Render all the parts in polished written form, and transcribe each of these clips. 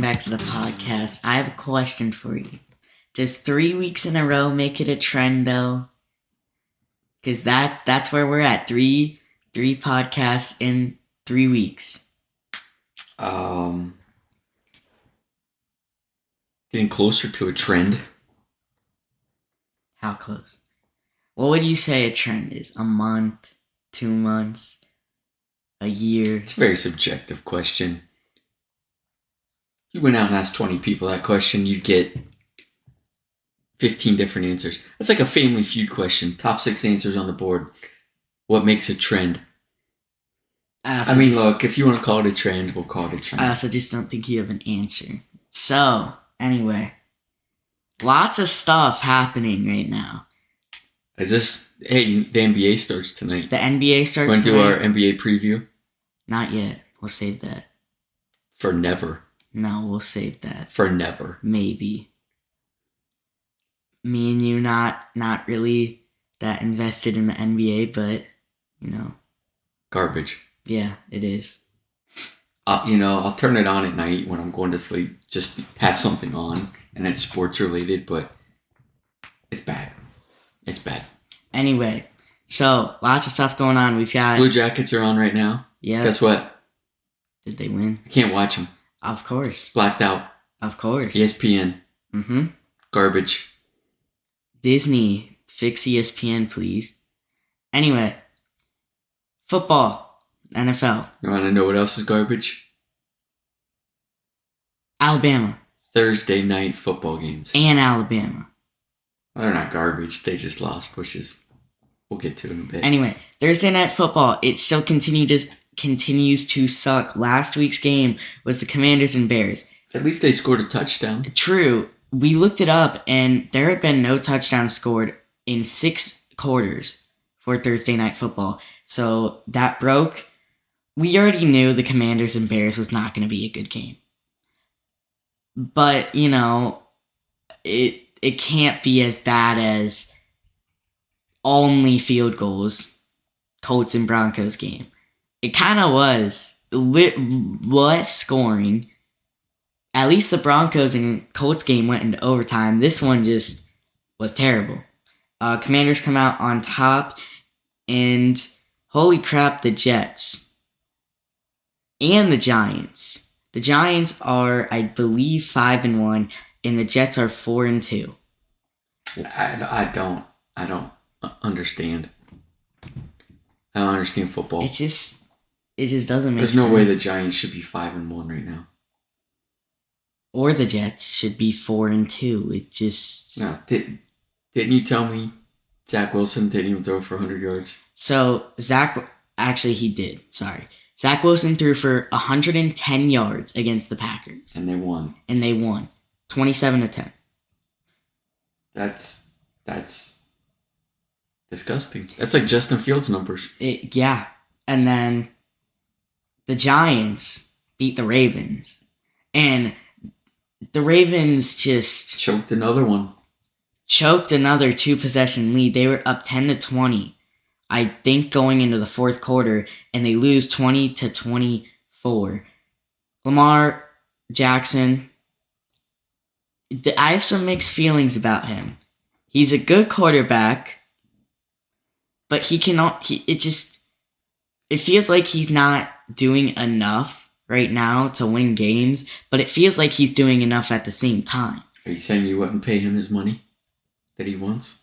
back to the podcast. I have a question for you. Does 3 weeks in a row make it a trend, though? Because that's where we're at. Three podcasts in 3 weeks. Getting closer to a trend. How close? What would you say a trend is? A month? 2 months? A year? It's a very subjective question. If you went out and asked 20 people that question, you'd get 15 different answers. It's like a Family Feud question. Top 6 answers on the board. What makes a trend? Look, if you want to call it a trend, we'll call it a trend. I also just don't think you have an answer. So, anyway. Lots of stuff happening right now. The NBA starts tonight. The NBA starts Want to tonight? do our NBA preview? Not yet. We'll save that. For never. No, we'll save that. For never. Maybe. Me and you not really that invested in the NBA, but, Garbage. Yeah, it is. I'll turn it on at night when I'm going to sleep. Just have something on, and it's sports related, but it's bad. It's bad. Anyway, so lots of stuff going on. We've got Blue Jackets are on right now. Yeah. Guess what? Did they win? I can't watch them. Of course. Blacked out. Of course. ESPN. Mm-hmm. Garbage. Disney, fix ESPN, please. Anyway, football, NFL. You want to know what else is garbage? Alabama. Thursday night football games. And Alabama. Well, they're not garbage. They just lost, which is we'll get to in a bit. Anyway, Thursday night football. It still continues to suck. Last week's game was the Commanders and Bears. At least they scored a touchdown. True. We looked it up, and there had been no touchdowns scored in 6 quarters for Thursday night football. So that broke. We already knew the Commanders and Bears was not going to be a good game. But, it can't be as bad as only field goals, Colts and Broncos game. It kind of was. Less scoring. At least the Broncos and Colts game went into overtime. This one just was terrible. Commanders come out on top, and holy crap, the Jets and the Giants. The Giants are, I believe, 5-1, and the Jets are 4-2. I don't understand. I don't understand football. It just doesn't make sense. There's no way the Giants should be 5-1 right now. Or the Jets should be 4-2. It just... No, didn't you tell me Zach Wilson didn't even throw for 100 yards? So, actually he did. Sorry. Zach Wilson threw for 110 yards against the Packers. And they won. 27-10. That's disgusting. That's like Justin Fields numbers. Yeah. And then the Giants beat the Ravens. And the Ravens just... Choked another 2-possession lead. They were up 10-20. I think going into the fourth quarter, and they lose 20-24. Lamar Jackson, I have some mixed feelings about him. He's a good quarterback, but he cannot. It feels like he's not doing enough right now to win games, but it feels like he's doing enough at the same time. Are you saying you wouldn't pay him his money that he wants?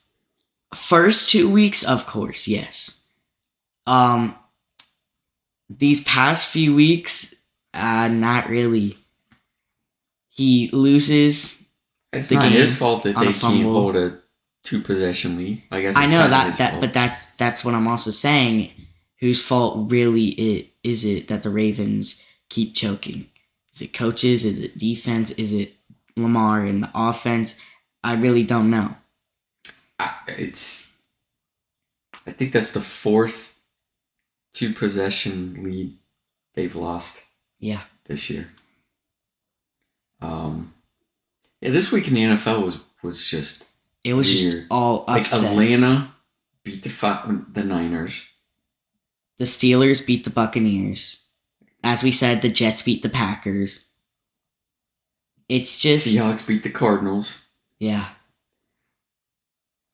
First 2 weeks, of course, yes. These past few weeks, not really. He loses. It's the not game his fault that they can't fumble. hold a 2-possession lead. I guess I know his fault. but that's what I'm also saying. Whose fault really is it that the Ravens keep choking? Is it coaches? Is it defense? Is it Lamar and the offense? I really don't know. I think that's the 4th 2-possession lead they've lost. Yeah. This year. This week in the NFL was just it was weird. Just all upsets. Like Atlanta beat the Niners. The Steelers beat the Buccaneers. As we said, the Jets beat the Packers. It's just Seahawks beat the Cardinals. yeah.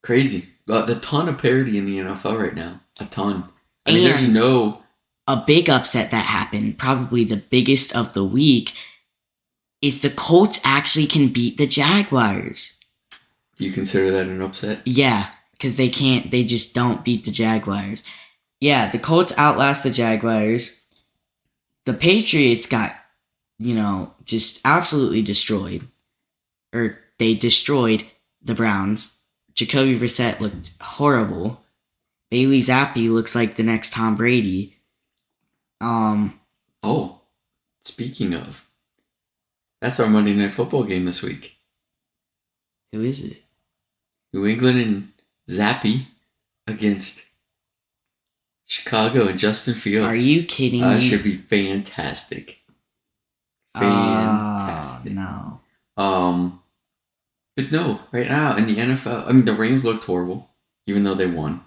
Crazy. But a ton of parity in the NFL right now. A ton. I mean, there's And no... a big upset that happened, probably the biggest of the week, is the Colts actually can beat the Jaguars. Do you consider that an upset? Yeah, because they just don't beat the Jaguars. Yeah, the Colts outlast the Jaguars. The Patriots got, just absolutely destroyed. Or they destroyed the Browns. Jacoby Brissett looked horrible. Bailey Zappi looks like the next Tom Brady. Oh, speaking of, that's our Monday Night Football game this week. Who is it? New England and Zappi against Chicago and Justin Fields. Are you kidding me? That should be fantastic. Fantastic. No. But no, right now in the NFL, I mean, the Rams looked horrible, even though they won.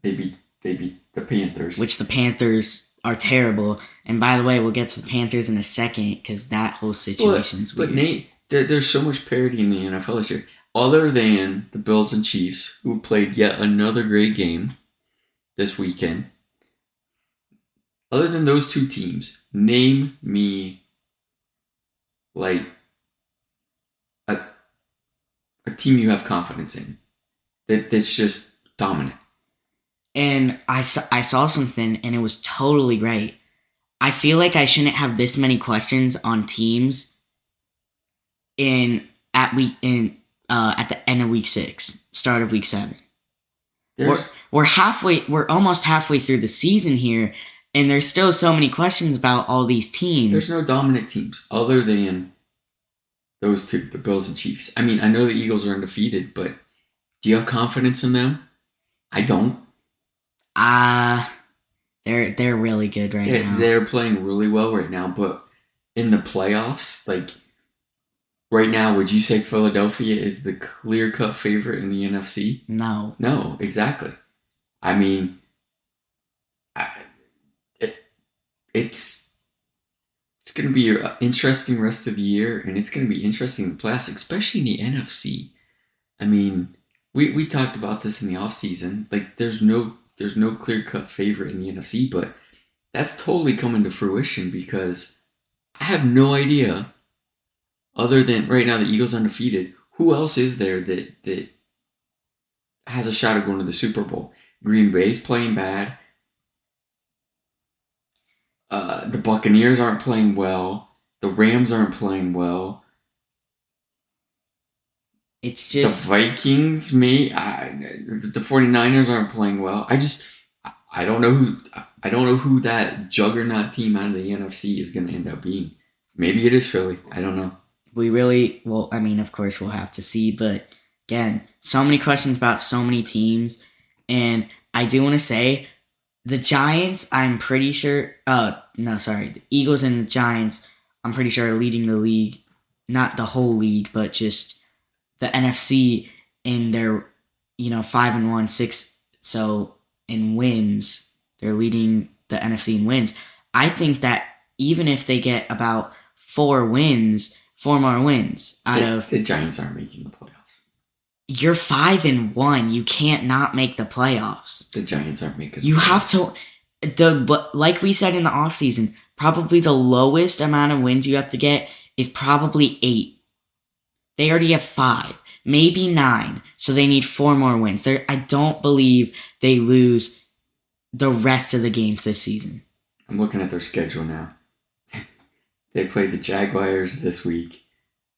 They beat the Panthers. Which the Panthers are terrible. And by the way, we'll get to the Panthers in a second because that whole situation's weird. But Nate, there's so much parity in the NFL this year. Other than the Bills and Chiefs, who played yet another great game this weekend. Other than those two teams, name me like a team you have confidence in that's just dominant. And I saw something and it was totally right. I feel like I shouldn't have this many questions on teams at the end of week 6, start of week 7. We're almost halfway through the season here, and there's still so many questions about all these teams. There's no dominant teams other than those two, the Bills and Chiefs. I mean, I know the Eagles are undefeated, but do you have confidence in them? I don't. They're really good now. They're playing really well right now, but in the playoffs, like right now, would you say Philadelphia is the clear-cut favorite in the NFC? No. No, exactly. I mean, it's going to be an interesting rest of the year, and it's going to be interesting in the playoffs, especially in the NFC. I mean, we talked about this in the offseason. Like, there's no clear-cut favorite in the NFC, but that's totally coming to fruition because I have no idea, other than right now the Eagles undefeated, who else is there that has a shot at going to the Super Bowl? Green Bay's playing bad. The Buccaneers aren't playing well. The Rams aren't playing well. It's just... The Vikings, the 49ers aren't playing well. I don't know who that juggernaut team out of the NFC is going to end up being. Maybe it is Philly. I don't know. Of course we'll have to see, but again, so many questions about so many teams, and I do want to say the Giants, I'm pretty sure, the Eagles and the Giants, I'm pretty sure are leading the league, not the whole league, but just the NFC in their, 5-1, 6, so in wins, they're leading the NFC in wins. I think that even if they get about 4 more wins the Giants aren't making the playoffs. You're 5-1. You can't not make the playoffs. The Giants aren't making the playoffs. You have to, like we said in the offseason, probably the lowest amount of wins you have to get is probably 8. They already have 5, maybe 9, so they need 4 more wins. I don't believe they lose the rest of the games this season. I'm looking at their schedule now. They played the Jaguars this week.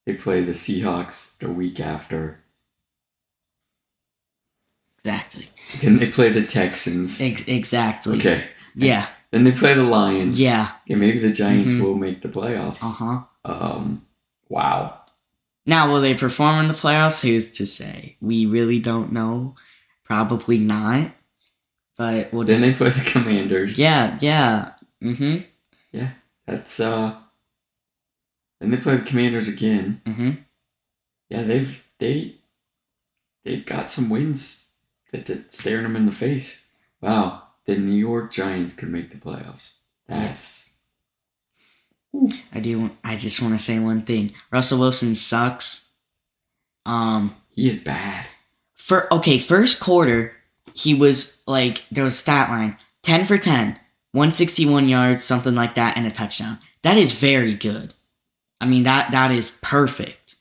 They play the Seahawks the week after. Exactly. Then they play the Texans. Exactly. Okay. Yeah. Then they play the Lions. Yeah. Okay, maybe the Giants will make the playoffs. Wow. Now, will they perform in the playoffs? Who's to say? We really don't know. Probably not. But we'll just... Then they play the Commanders. Yeah. Mm-hmm. Yeah, that's... Then they play the Commanders again. Mm-hmm. Yeah, they've got some wins that's staring them in the face. Wow, the New York Giants could make the playoffs. I just want to say one thing. Russell Wilson sucks. He is bad. First quarter, he was like, there was a stat line, 10 for 10, 161 yards, something like that, and a touchdown. That is very good. I mean, that is perfect.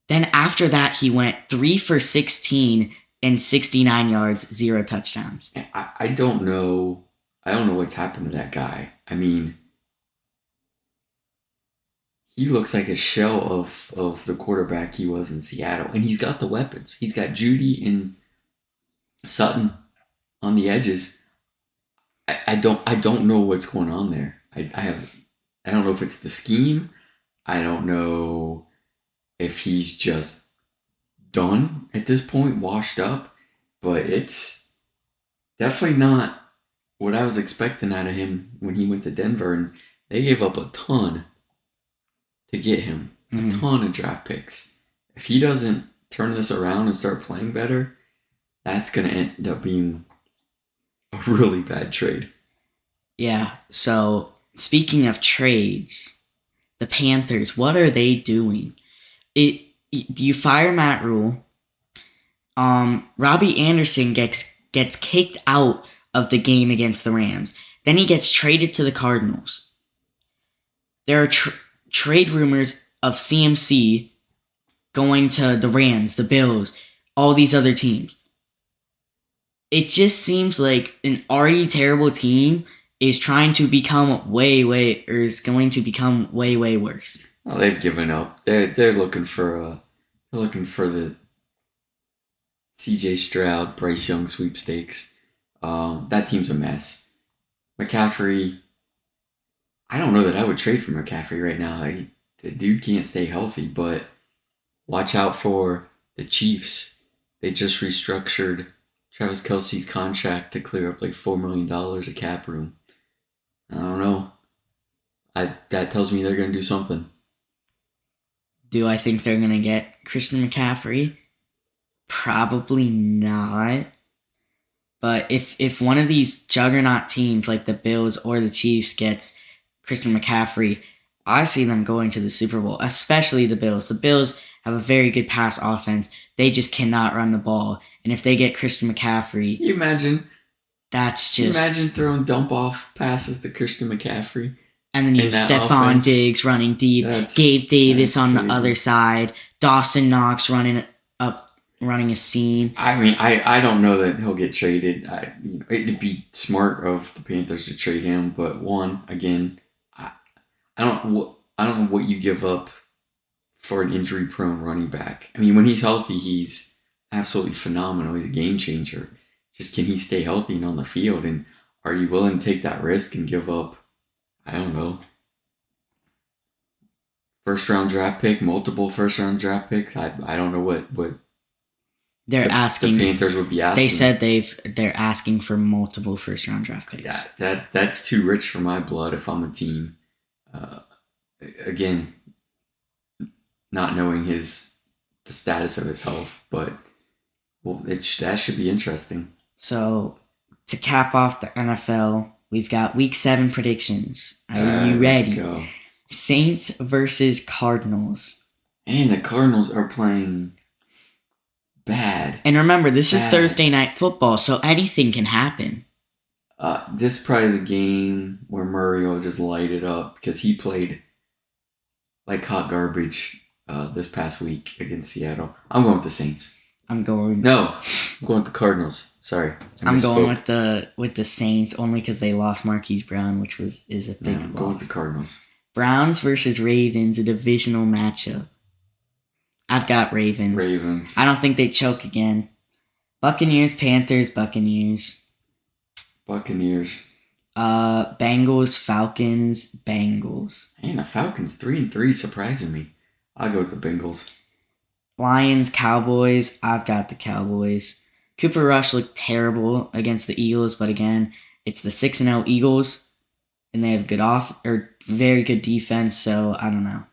Then after that, he went 3 for 16 and 69 yards, 0 touchdowns. I don't know. I don't know what's happened to that guy. I mean, he looks like a shell of the quarterback he was in Seattle. And he's got the weapons. He's got Judy and Sutton on the edges. I don't know what's going on there. I don't know if it's the scheme. I don't know if he's just done at this point, washed up. But it's definitely not what I was expecting out of him when he went to Denver. And they gave up a ton to get him. A ton of draft picks. If he doesn't turn this around and start playing better, that's going to end up being a really bad trade. Yeah, so speaking of trades, the Panthers, what are they doing? You fire Matt Rule. Robbie Anderson gets kicked out of the game against the Rams. Then he gets traded to the Cardinals. There are trade rumors of CMC going to the Rams, the Bills, all these other teams. It just seems like an already terrible team is trying to become is going to become way worse. Well, they've given up. They're looking for the CJ Stroud, Bryce Young sweepstakes. That team's a mess. McCaffrey, I don't know that I would trade for McCaffrey right now. The dude can't stay healthy, but watch out for the Chiefs. They just restructured Travis Kelce's contract to clear up like $4 million of cap room. I don't know. That tells me they're going to do something. Do I think they're going to get Christian McCaffrey? Probably not. But if one of these juggernaut teams like the Bills or the Chiefs gets Christian McCaffrey, I see them going to the Super Bowl, especially the Bills. The Bills have a very good pass offense. They just cannot run the ball. And if they get Christian McCaffrey... Can you imagine? That's just... Can you imagine throwing dump-off passes to Christian McCaffrey? And then you have Stephon Diggs running deep, Gabe Davis on the other side, Dawson Knox running a seam. I mean, I don't know that he'll get traded. It'd be smart of the Panthers to trade him, but I don't know what you give up for an injury-prone running back. I mean, when he's healthy, he's absolutely phenomenal. He's a game changer. Just can he stay healthy and on the field? And are you willing to take that risk and give up, I don't know, first-round draft pick, multiple first-round draft picks? I don't know what they're asking. The Panthers would be asking. They said they're asking for multiple first-round draft picks. That's too rich for my blood if I'm a team. Again, not knowing the status of his health, but that should be interesting. So, to cap off the NFL, we've got Week 7 predictions. Are you ready? Let's go. Saints versus Cardinals. And the Cardinals are playing bad. And remember, this is Thursday Night Football, so anything can happen. This is probably the game where Murray will just light it up because he played like hot garbage this past week against Seattle. I'm going with the Saints. I'm going with the Cardinals. Sorry, I'm going with the Saints only because they lost Marquise Brown, which is a big loss. I'm going with the Cardinals. Browns versus Ravens, a divisional matchup. I've got Ravens. I don't think they choke again. Buccaneers, Panthers, Buccaneers. Bengals, Falcons, Bengals. Man, the Falcons 3-3 surprising me. I'll go with the Bengals. Lions, Cowboys. I've got the Cowboys. Cooper Rush looked terrible against the Eagles, but again, it's the 6-0 Eagles, and they have very good defense. So I don't know.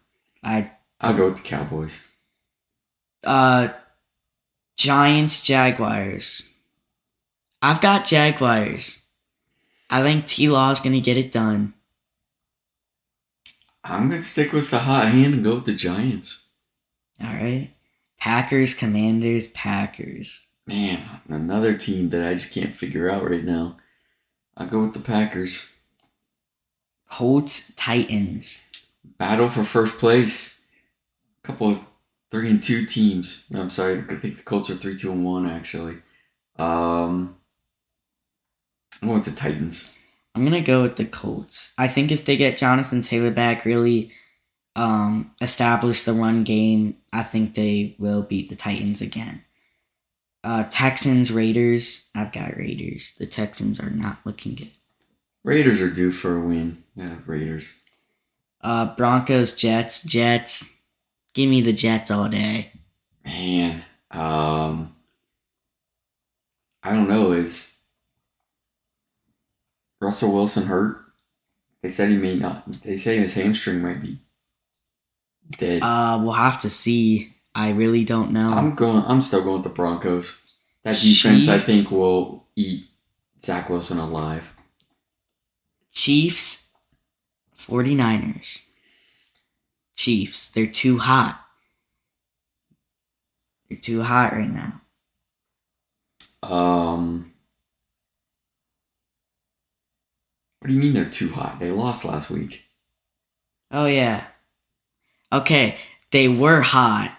I'll go with the Cowboys. Giants, Jaguars. I've got Jaguars. I think T-Law's going to get it done. I'm going to stick with the hot hand and go with the Giants. All right. Packers, Commanders, Packers. Man, another team that I just can't figure out right now. I'll go with the Packers. Colts, Titans. Battle for first place. A couple of 3-2 teams. No, I'm sorry. I think the Colts are 3-2-1 actually. I'm going with the Titans. I'm going to go with the Colts. I think if they get Jonathan Taylor back, really establish the run game, I think they will beat the Titans again. Texans, Raiders. I've got Raiders. The Texans are not looking good. Raiders are due for a win. Yeah, Raiders. Broncos, Jets. Jets. Give me the Jets all day. Man, I don't know. Is Russell Wilson hurt? They said he may not. They say his hamstring might be dead. We'll have to see. I really don't know. I'm still going with the Broncos. That defense, I think, will eat Zach Wilson alive. Chiefs, 49ers. Chiefs, they're too hot. They're too hot right now. What do you mean they're too hot? They lost last week. Oh, yeah. Okay, they were hot.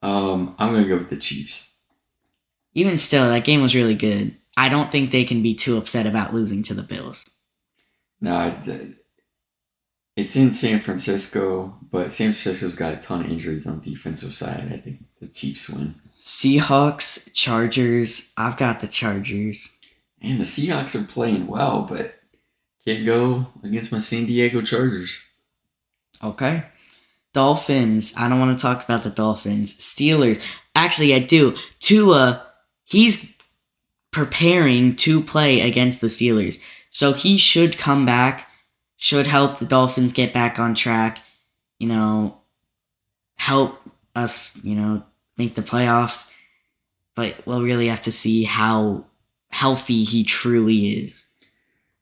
I'm going to go with the Chiefs. Even still, that game was really good. I don't think they can be too upset about losing to the Bills. No, it's in San Francisco, but San Francisco's got a ton of injuries on the defensive side. I think the Chiefs win. Seahawks, Chargers. I've got the Chargers. And the Seahawks are playing well, but can't go against my San Diego Chargers. Okay. Dolphins. I don't want to talk about the Dolphins. Steelers. Actually, I do. Tua, he's preparing to play against the Steelers. So he should come back, should help the Dolphins get back on track, help us, make the playoffs. But we'll really have to see how healthy he truly is.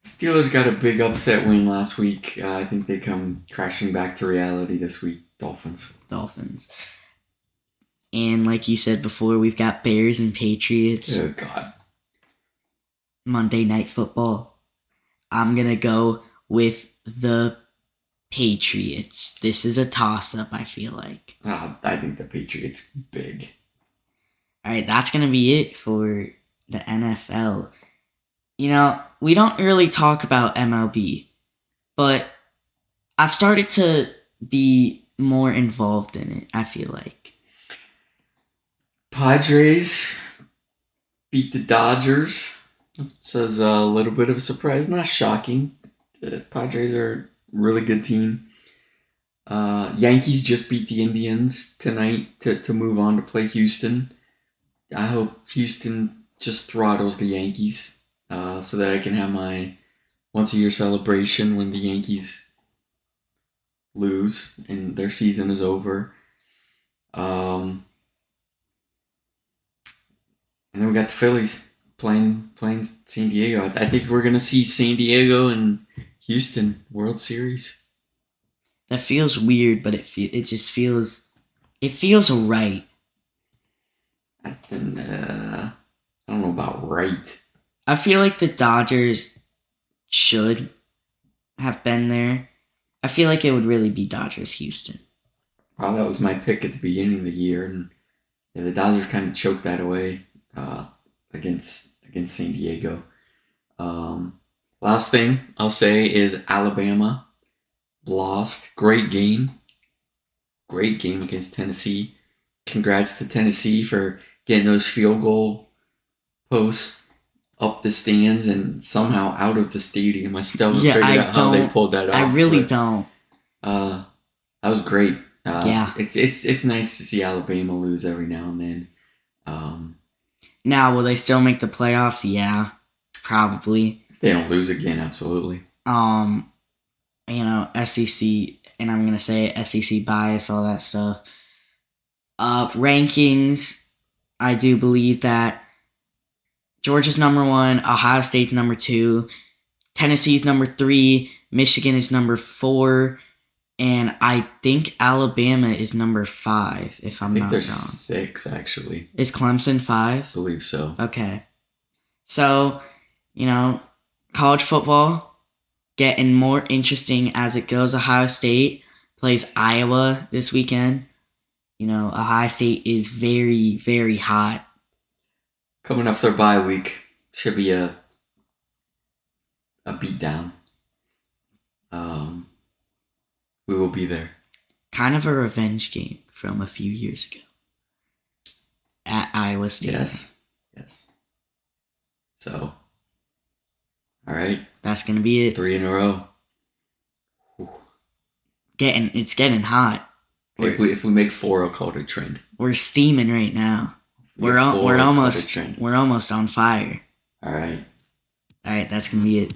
Steelers got a big upset win last week. I think they come crashing back to reality this week. Dolphins. And like you said before, we've got Bears and Patriots. Oh, God. Monday Night Football. I'm going to go with the Patriots. This is a toss-up, I feel like. I think the Patriots big. All right, that's going to be it for the NFL. We don't really talk about MLB, but I've started to be more involved in it, I feel like. Padres beat the Dodgers. So it's a little bit of a surprise. Not shocking. The Padres are a really good team. Yankees just beat the Indians tonight to move on to play Houston. I hope Houston just throttles the Yankees so that I can have my once-a-year celebration when the Yankees lose and their season is over. And then we got the Phillies playing San Diego. I think we're going to see San Diego and Houston World Series. That feels weird, but it feels right. I don't know about right. I feel like the Dodgers should have been there. I feel like it would really be Dodgers-Houston. Well, that was my pick at the beginning of the year, and the Dodgers kind of choked that away against San Diego. Last thing I'll say is Alabama lost. Great game against Tennessee. Congrats to Tennessee for getting those field goal posts up the stands and somehow out of the stadium. I still haven't figured out how they pulled that off. I really don't. That was great. Yeah. It's nice to see Alabama lose every now and then. Now, will they still make the playoffs? Yeah, probably. If they don't lose again, absolutely. SEC, and I'm gonna say SEC bias, all that stuff. Rankings, I do believe that Georgia's number 1, Ohio State's number 2, Tennessee's number 3, Michigan is number 4, and I think Alabama is number 5, if I'm I think not they're wrong. 6, actually. Is Clemson 5? I believe so. Okay. So, college football getting more interesting as it goes. Ohio State plays Iowa this weekend. Ohio State is very, very hot. Coming off their bye week. Should be a beatdown. We will be there. Kind of a revenge game from a few years ago at Iowa State. Yes. So, all right. That's going to be it. 3 in a row. Whew. It's getting hot. If we make 4, I'll call it a trend. We're steaming right now. We're almost on fire. All right. That's going to be it.